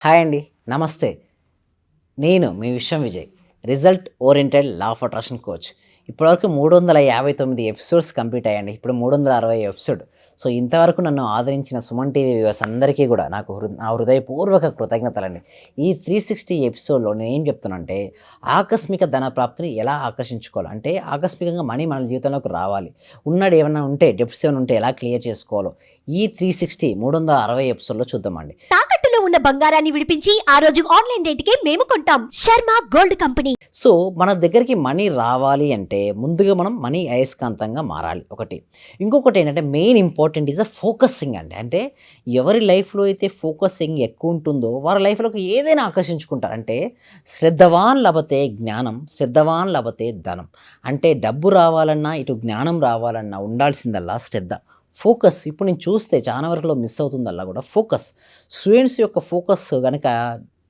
Hi అండి. నమస్తే. నేను మీ విశ్వం Vijay. Result oriented law of attraction coach. ఇప్పటివరకు 359 ఎపిసోడ్స్ కంప్లీట్ అయ్యాయండి. ఇప్పుడు 360 ఎపిసోడ్. సో, ఇంతవరకు నన్ను ఆదరించిన సుమన్ టీవీ వ్యూవర్స్ అందరికీ గూడా నా హృదయపూర్వక కృతజ్ఞతలండి. ఈ 360 ఎపిసోడ్‌లో నేనేం చెప్తున్నానంటే, ఆకస్మిక ధన ప్రాప్తిని ఎలా ఆకర్షించుకోవాలో, అంటే ఆకస్మికంగా మనీ మన జీవితంలోకి రావాలి. ఉన్నది ఏమన్నా ఉంటే, డెబ్ట్స్ ఏమైనా ఉంటే ఎలా క్లియర్ చేసుకోవాలో, ఈ 360 ఎపిసోడ్‌లో చూద్దామండి. తాకట్టులో ఉన్న బంగారాన్ని విడిపించి ఆ రోజు ఆన్లైన్ రేటుకే మేము కొంటాం. Sharma gold company. సో, మన దగ్గరికి మనీ రావాలి అంటే ముందుగా మనం మనీ అయస్కాంతంగా మారాలి ఒకటి. ఇంకొకటి ఏంటంటే మెయిన్ ఇంపార్టెంట్ ఈజ్ ఫోకసింగ్ అండి. అంటే ఎవరి లైఫ్‌లో అయితే ఫోకసింగ్ ఎక్కువ ఉంటుందో వారి లైఫ్‌లోకి ఏదైనా ఆకర్షించుకుంటారు. అంటే శ్రద్ధవాన్ లభతే జ్ఞానం, శ్రద్ధవాన్ లభతే ధనం. అంటే డబ్బు రావాలన్నా, ఇటు జ్ఞానం రావాలన్నా ఉండాల్సిందల్లా శ్రద్ధ. ఫోకస్ ఇప్పుడు నేను చూస్తే చాలా వరకులో మిస్ అవుతుందల్లా కూడా ఫోకస్. స్టూడెంట్స్ యొక్క ఫోకస్ గనక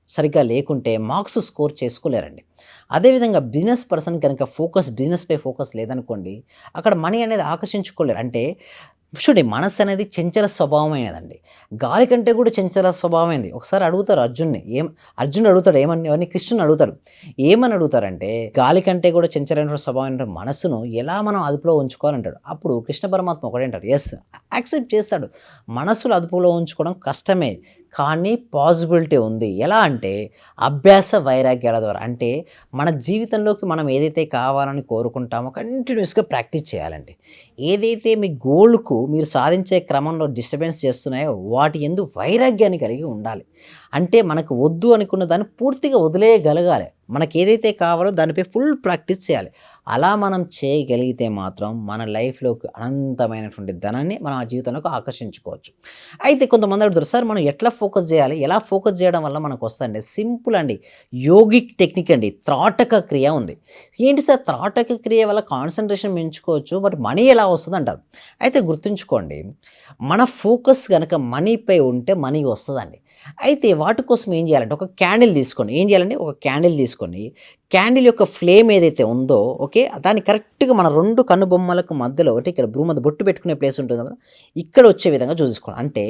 సరిగ్గా లేకుంటే మార్క్స్ స్కోర్ చేసుకోలేరండి. అదేవిధంగా బిజినెస్ పర్సన్ కనుక బిజినెస్‌పై ఫోకస్ లేదనుకోండి, అక్కడ మనీ అనేది ఆకర్షించుకోలేరు. అంటే చూడండి, మనస్సు అనేది చంచల స్వభావమైనదండి. గాలి కంటే కూడా చంచల స్వభావమైంది. ఒకసారి అడుగుతారు అర్జున్‌ని. అర్జునుడు అడుగుతాడు ఎవరిని? కృష్ణుని అడుగుతాడు. ఏమని అడుగుతారంటే, గాలి కంటే కూడా చంచలైన స్వభావమైన మనస్సును ఎలా మనం అదుపులో ఉంచుకోవాలంటాడు. అప్పుడు కృష్ణ పరమాత్మ ఒకటే అంటాడు, యెస్, యాక్సెప్ట్ చేస్తాడు. మనస్సును అదుపులో ఉంచుకోవడం కష్టమే, కానీ పాజిబిలిటీ ఉంది. ఎలా అంటే అభ్యాస వైరాగ్యాల ద్వారా. అంటే మన జీవితంలోకి మనం ఏదైతే కావాలని కోరుకుంటామో కంటిన్యూస్‌గా ప్రాక్టీస్ చేయాలండి. ఏదైతే మీ గోల్‌కు మీరు సాధించే క్రమంలో డిస్టర్బెన్స్ చేస్తున్నాయో వాటి యందు వైరాగ్యాన్ని కలిగి ఉండాలి. అంటే మనకు వద్దు అనుకున్న దాన్ని పూర్తిగా వదిలేయగలగాలి. మనకేదైతే కావాలో దానిపై ఫుల్ ప్రాక్టీస్ చేయాలి. అలా మనం చేయగలిగితే మాత్రం మన లైఫ్‌లోకి అనంతమైనటువంటి ధనాన్ని మనం ఆ జీవితంలోకి ఆకర్షించుకోవచ్చు. అయితే కొంతమంది అడుగుతారు, సార్ మనం ఎట్లా ఫోకస్ చేయాలి? ఎలా ఫోకస్ చేయడం వల్ల మనకొస్తదంటే సింపుల్ అండి. యోగిక్ టెక్నిక్ అండి. త్రాటక క్రియ ఉంది. ఏంటి సార్ త్రాటక క్రియ వల్ల కాన్సంట్రేషన్ పెంచుకోవచ్చు, బట్ మనీ ఎలా వస్తదంటారు. అయితే గుర్తుంచుకోండి, మన ఫోకస్ గనక మనీపై ఉంటే మనీ వస్తదండి. అయితే వాటి కోసం ఏం చేయాలంటే ఒక క్యాండిల్ తీసుకోండి. ఏం చేయాలండి? ఒక క్యాండిల్ తీసుకొని క్యాండిల్ యొక్క ఫ్లేమ్ ఏదైతే ఉందో ఓకే, దాన్ని కరెక్ట్‌గా మన 2 కనుబొమ్మలకు మధ్యలో అంటే ఇక్కడ భ్రూ మధ్య బొట్టు పెట్టుకునే ప్లేస్ ఉంటుంది కదా! ఇక్కడ వచ్చే విధంగా చూసేసుకోండి. అంటే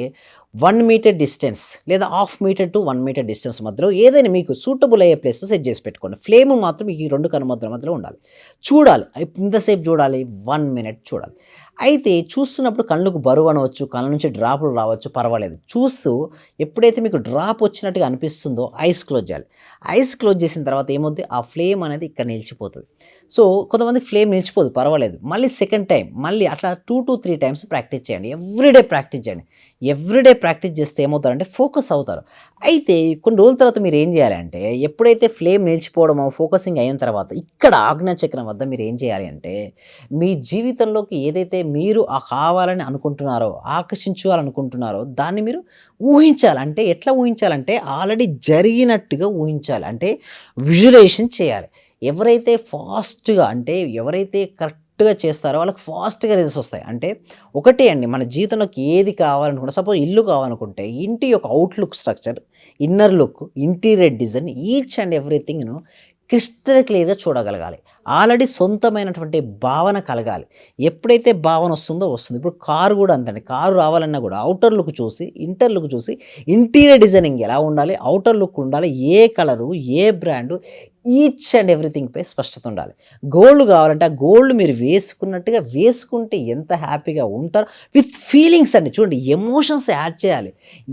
1 మీటర్ డిస్టెన్స్ లేదా half meter to 1 meter distance మధ్యలో ఏదైనా మీకు సూటబుల్ అయ్యే ప్లేస్‌లో సెట్ చేసి పెట్టుకోండి. ఫ్లేమ్ మాత్రం ఈ 2 కనుమద్దల మధ్యలో ఉండాలి. చూడాలి. ఎంతసేపు చూడాలి? 1 మినిట్ చూడాలి. అయితే చూస్తున్నప్పుడు కళ్ళకు బరువు అనవచ్చు, కళ్ళ నుంచి డ్రాపులు రావచ్చు, పర్వాలేదు. చూస్తూ ఎప్పుడైతే మీకు డ్రాప్ వచ్చినట్టుగా అనిపిస్తుందో ఐస్ క్లోజ్ చేయాలి. ఐస్ క్లోజ్ చేసిన తర్వాత ఏమవుద్ది? ఆ ఫ్లేమ్ అనేది ఇక్కడ నిలిచిపోతది. సో, కొంతమందికి ఫ్లేమ్ నిలిచిపోదు, పర్వాలేదు. మళ్ళీ సెకండ్ టైమ్ మళ్ళీ అట్లా 2-3 టైమ్స్ ప్రాక్టీస్ చేయండి. ఎవ్రీడే ప్రాక్టీస్ చేయండి. ఎవ్రీడే ప్రాక్టీస్ చేస్తే ఏమవుతారంటే ఫోకస్ అవుతారు. అయితే కొన్ని రోజుల తర్వాత మీరు ఏం చేయాలి అంటే, ఎప్పుడైతే ఫ్లేమ్ నిలిచిపోవడమో ఫోకసింగ్ అయిన తర్వాత ఇక్కడ ఆజ్ఞా చక్రం వద్ద మీరు ఏం చేయాలి అంటే, మీ జీవితంలోకి ఏదైతే మీరు కావాలని అనుకుంటున్నారో, ఆకర్షించాలనుకుంటున్నారో దాన్ని మీరు ఊహించాలి. అంటే ఎట్లా ఊహించాలంటే ఆల్రెడీ జరిగినట్టుగా ఊహించాలి. అంటే విజువలైజేషన్ చేయాలి. ఎవరైతే కరెక్ట్‌గా చేస్తారో వాళ్ళకి ఫాస్ట్‌గా రిజల్ట్స్ వస్తాయి. అంటే ఒకటే అండి, మన జీవితంలోకి ఏది కావాలనుకుంటే సపోజ్ ఇల్లు కావాలనుకుంటే ఇంటి యొక్క outlook structure, inner look, interior design each and ఎవ్రీథింగ్‌ను క్రిస్టల్ క్లియర్‌గా చూడగలగాలి. ఆల్రెడీ సొంతమైనటువంటి భావన కలగాలి. ఎప్పుడైతే భావన వస్తుందో వస్తుంది. ఇప్పుడు కారు కూడా అంతే అండి. కారు రావాలన్నా కూడా ఔటర్ లుక్ చూసి, ఇంటర్ లుక్ చూసి, ఇంటీరియర్ డిజైనింగ్ ఎలా ఉండాలి, ఔటర్ లుక్ ఉండాలి, ఏ కలరు, ఏ బ్రాండు, ఈచ్ అండ్ ఎవ్రీథింగ్‌పై స్పష్టత ఉండాలి. గోల్డ్ కావాలంటే ఆ గోల్డ్ మీరు వేసుకున్నట్టుగా వేసుకుంటే ఎంత హ్యాపీగా ఉంటారో విత్ ఫీలింగ్స్ అండి. చూడండి, ఎమోషన్స్ యాడ్ చేయాలి.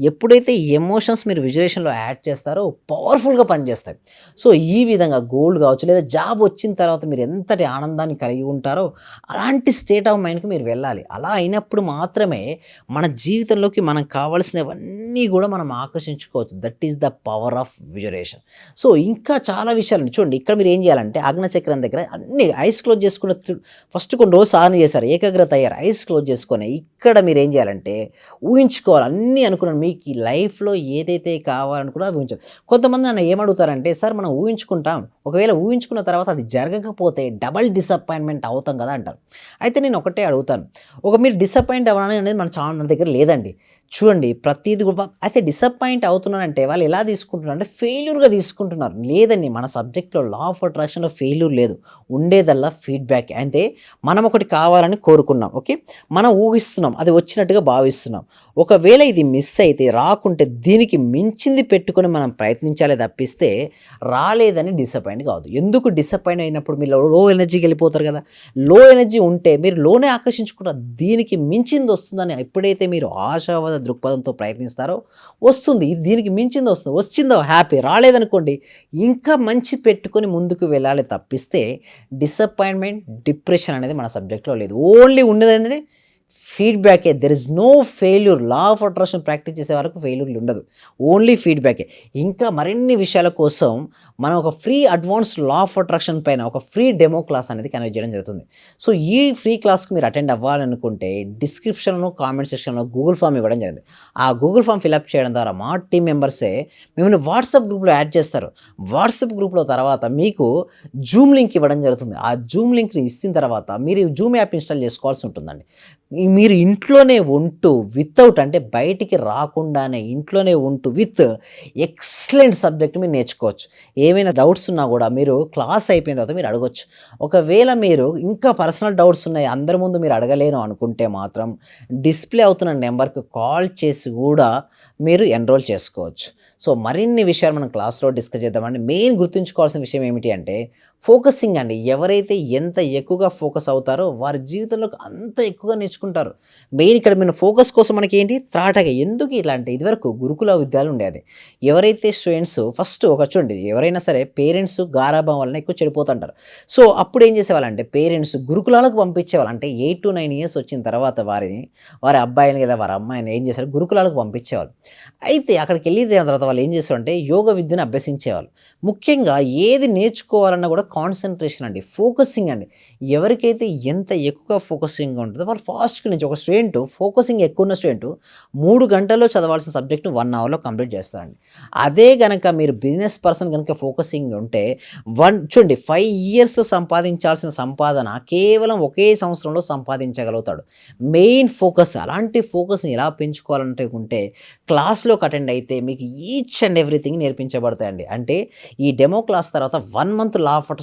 ఎప్పుడైతే ఎమోషన్స్ మీరు విజువలైజేషన్‌లో యాడ్ చేస్తారో పవర్‌ఫుల్‌గా పనిచేస్తాయి. సో, ఈ విధంగా గోల్డ్ కావచ్చు లేదా జాబ్ వచ్చిన తర్వాత మీరు ఎంతటి ఆనందాన్ని కలిగి ఉంటారో అలాంటి స్టేట్ ఆఫ్ మైండ్‌కి మీరు వెళ్ళాలి. అలా అయినప్పుడు మాత్రమే మన జీవితంలోకి మనకు కావాల్సినవన్నీ కూడా మనం ఆకర్షించుకోవచ్చు. That is the power of visualisation. So, ఇంకా చాలా విషయాలు చూడండి. ఇక్కడ మీరు ఏం చేయాలంటే ఆజ్ఞాచక్రం దగ్గర అన్ని ఐస్ క్లోజ్ చేసుకున్న ఫస్ట్ కొన్ని రోజులు సాధన చేశారు, ఏకాగ్రత అయ్యారు. ఐస్ క్లోజ్ చేసుకొని ఇక్కడ మీరు ఏం చేయాలంటే ఊహించుకోవాలి. అన్నీ అనుకున్నాను మీకు ఈ లైఫ్‌లో ఏదైతే కావాలనుకున్నా ఊహించాలి. కొంతమంది నన్ను ఏమడుగుతారంటే, సార్ మనం ఊహించుకుంటాం, ఒకవేళ ఊహించుకున్న తర్వాత అది జరగకపోతే డబల్ డిసప్పాయింట్మెంట్ అవుతాం కదా అంటారు. అయితే నేను ఒకటే అడుగుతాను, మీరు డిసప్పాయింట్ అవ్వడం అనేది మన దగ్గర లేదండి. చూడండి ప్రతీది కూడా అయితే డిసప్పాయింట్ అవుతున్నానంటే వాళ్ళు ఎలా తీసుకుంటున్నారు అంటే ఫెయిల్యూర్గా తీసుకుంటున్నారు. లేదండి, మన సబ్జెక్ట్లో లా ఆఫ్ అట్రాక్షన్లో ఫెయిల్యూర్ లేదు, ఉండేదల్లా ఫీడ్బ్యాక్. అయితే మనం ఒకటి కావాలని కోరుకున్నాం, ఓకే, మనం ఊహిస్తున్నాం, అది వచ్చినట్టుగా భావిస్తున్నాం. ఒకవేళ ఇది మిస్ అయితే రాకుంటే దీనికి మించింది పెట్టుకొని మనం ప్రయత్నించాలి తప్పిస్తే రాలేదని డిసప్పాయింట్ కావద్దు. ఎందుకు డిసప్పాయింట్ అయినప్పుడు మీరు లో ఎనర్జీకి వెళ్ళిపోతారు కదా. లో ఎనర్జీ ఉంటే మీరు లోనే ఆకర్షించుకుంటారు, దీనికి మించింది వస్తుందని ఎప్పుడైతే మీరు ఆశావాద దృక్పథంతో ప్రయత్నిస్తారో వస్తుంది. ఇది దీనికి మించింది వస్తుంది, వచ్చిందో హ్యాపీ, రాలేదనుకోండి ఇంకా మంచి పెట్టుకొని ముందుకు వెళ్ళాలి తప్పిస్తే డిసప్పాయింట్మెంట్, డిప్రెషన్ అనేది మన సబ్జెక్ట్లో లేదు. ఓన్లీ ఉండేది ఏంటంటే ఫీడ్బ్యాకే. There is no failure. Law of attraction practice చేసే వరకు ఫెయిల్యూర్లు ఉండదు, ఓన్లీ ఫీడ్బ్యాకే. ఇంకా మరిన్ని విషయాల కోసం మనం ఒక free advanced law of attraction పైన ఒక ఫ్రీ డెమో క్లాస్ అనేది కనెక్ట్ చేయడం జరుగుతుంది. సో ఈ ఫ్రీ క్లాస్కి మీరు అటెండ్ అవ్వాలనుకుంటే డిస్క్రిప్షన్లో కామెంట్ సెక్షన్లో గూగుల్ ఫామ్ ఇవ్వడం జరిగింది. ఆ గూగుల్ ఫామ్ ఫిల్అప్ చేయడం ద్వారా మా టీమ్ మెంబర్సే మిమ్మల్ని వాట్సాప్ గ్రూప్లో యాడ్ చేస్తారు. వాట్సాప్ గ్రూప్లో తర్వాత మీకు జూమ్ లింక్ ఇవ్వడం జరుగుతుంది. ఆ జూమ్ లింక్ని ఇచ్చిన తర్వాత మీరు జూమ్ యాప్ ఇన్స్టాల్ చేసుకోవాల్సి ఉంటుందండి. మీరు ఇంట్లోనే ఉంటూ వితౌట్ అంటే బయటికి రాకుండానే ఇంట్లోనే ఉంటూ విత్ ఎక్సలెంట్ సబ్జెక్ట్ మీరు నేర్చుకోవచ్చు. ఏమైనా డౌట్స్ ఉన్నా కూడా మీరు క్లాస్ అయిపోయిన తర్వాత మీరు అడగొచ్చు. ఒకవేళ మీరు ఇంకా పర్సనల్ డౌట్స్ ఉన్నాయి అందరి ముందు మీరు అడగలేను అనుకుంటే మాత్రం డిస్ప్లే అవుతున్న నెంబర్కి కాల్ చేసి కూడా మీరు ఎన్రోల్ చేసుకోవచ్చు. సో మరిన్ని విషయాలు మనం క్లాస్లో డిస్కస్ చేద్దామండి. మెయిన్ గుర్తుంచుకోవాల్సిన విషయం ఏమిటి అంటే ఫోకసింగ్ అండి. ఎవరైతే ఎంత ఎక్కువగా ఫోకస్ అవుతారో వారి జీవితంలో అంత ఎక్కువగా నేర్చుకుంటారు. మెయిన్ ఇక్కడ మన ఫోకస్ కోసం మనకి ఏంటి త్రాటగా ఎందుకు ఇలా అంటే ఇదివరకు గురుకుల విద్యాలు ఉండేది. ఎవరైతే స్టూడెంట్స్ ఫస్ట్ ఒక చూడండి ఎవరైనా సరే పేరెంట్స్ గారాబం వలన ఎక్కువ చెడిపోతుంటారు. సో అప్పుడు ఏం చేసేవాళ్ళంటే పేరెంట్స్ గురుకులాలకు పంపించేవాళ్ళు. అంటే 8 to 9 years వచ్చిన తర్వాత వారి అబ్బాయిని లేదా వారి అమ్మాయిని ఏం చేశారు గురుకులాలకు పంపించేవాళ్ళు. అయితే అక్కడికి వెళ్ళిన తర్వాత వాళ్ళు ఏం చేస్తారంటే యోగ విద్యను అభ్యసించేవాళ్ళు. ముఖ్యంగా ఏది నేర్చుకోవాలన్నా కూడా కాన్సన్ట్రేషన్ అండి, ఫోకసింగ్ అండి. ఎవరికైతే ఎంత ఎక్కువగా ఫోకసింగ్ ఉంటుందో వాళ్ళు ఫాస్ట్గా నుంచి ఒక స్టూడెంట్ ఫోకసింగ్ ఎక్కువ ఉన్న స్టూడెంట్ 3 గంటల్లో చదవాల్సిన సబ్జెక్ట్ను 1 hourలో కంప్లీట్ చేస్తారండి. అదే కనుక మీరు బిజినెస్ పర్సన్ కనుక ఫోకసింగ్ ఉంటే చూడండి 5 yearsలో సంపాదించాల్సిన సంపాదన కేవలం ఒకే సంవత్సరంలో సంపాదించగలుగుతాడు. Main focus. అలాంటి ఫోకస్ని ఎలా పెంచుకోవాలంటే క్లాస్లోకి అటెండ్ అయితే మీకు ఈచ్ అండ్ ఎవ్రీథింగ్ నేర్పించబడతాయండి. అంటే ఈ డెమో క్లాస్ తర్వాత 1 month law of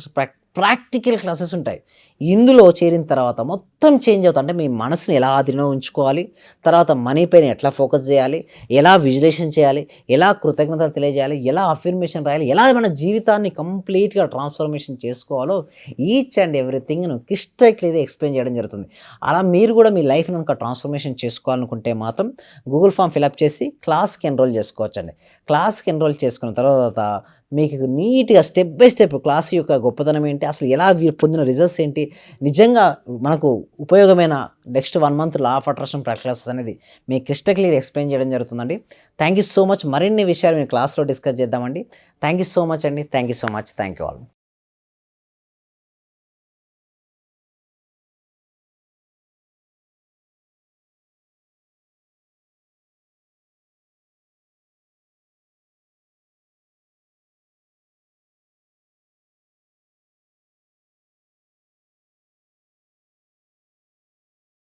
practical classes ఉంటాయి. ఇందులో చేరిన తర్వాత మొత్తం చేంజ్ అవుతుంది. అంటే మీ మనసుని ఎలా ఆధీనంలో ఉంచుకోవాలి, తర్వాత మనీ పైన ఎట్లా ఫోకస్ చేయాలి, ఎలా విజులేషన్ చేయాలి, ఎలా కృతజ్ఞతలు తెలియజేయాలి, ఎలా అఫర్మేషన్ రాయాలి, ఎలా మన జీవితాన్ని కంప్లీట్గా ట్రాన్స్ఫర్మేషన్ చేసుకోవాలో ఈచ్ అండ్ ఎవ్రీథింగ్ను క్రిస్టల్ క్లియర్గా ఎక్స్ప్లెయిన్ చేయడం జరుగుతుంది. అలా మీరు కూడా మీ లైఫ్ని కనుక ట్రాన్స్ఫర్మేషన్ చేసుకోవాలనుకుంటే మాత్రం గూగుల్ ఫామ్ ఫిల్అప్ చేసి క్లాస్కి ఎన్రోల్ చేసుకోవచ్చండి. క్లాస్కి ఎన్రోల్ చేసుకున్న తర్వాత మీకు నీట్గా స్టెప్ బై స్టెప్ క్లాస్ యొక్క గొప్పతనం ఏంటి, అసలు ఎలా పొందిన రిజల్ట్స్ ఏంటి, నిజంగా మనకు ఉపయోగమైన next 1 month law of attraction practices అనేది మీకు క్రిస్టల్ క్లియర్ ఎక్స్ప్లెయిన్ చేయడం జరుగుతుందండి. Thank you so much. మరిన్ని విషయాలు మేము క్లాస్లో డిస్కస్ చేద్దామండి. థ్యాంక్ యూ సో మచ్ అండి. Thank you so much. Thank you all.